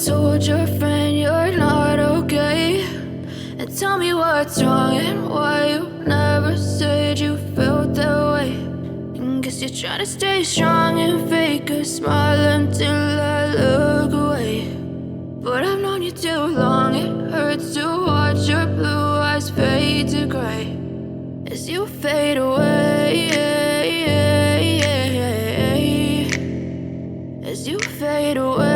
told your friend you're not okay, and tell me what's wrong and why you never said you felt that way. And guess you're trying to stay strong and fake a smile until I look away. But I've known you too long, it hurts to watch your blue eyes fade to gray as you fade away, as you fade away.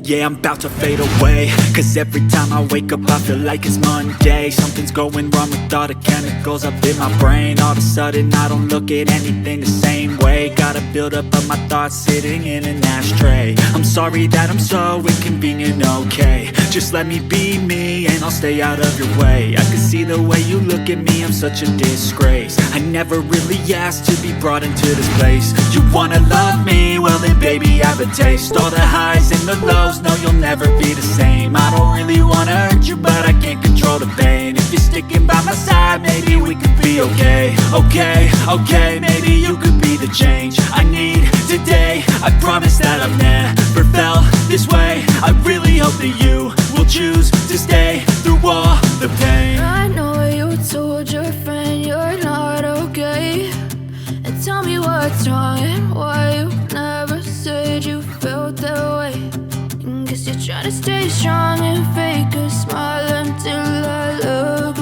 Yeah, I'm about to fade away, cause every time I wake up I feel like it's Monday. Something's going wrong with all the chemicals up in my brain. All of a sudden I don't look at anything the same way. Gotta build up of my thoughts sitting in an ashtray. I'm sorry that I'm so inconvenient, okay. Just let me be me and I'll stay out of your way. I can see the way you look at me, I'm such a disgrace. I never really asked to be brought into this place. You wanna love me? Well then baby I have a taste. All the highs and the lows, no you'll never be the same. I don't really wanna hurt you but I can't control the pain. If you're sticking by my side maybe we could be okay. Okay, maybe you could be the change I need today. I promise that I've never felt this way. I really hope that you will choose to stay through all the pain. I know you told your friend you're not okay, and tell me what's wrong and why you never said you felt that way. And guess you're trying to stay strong and fake a smile until I look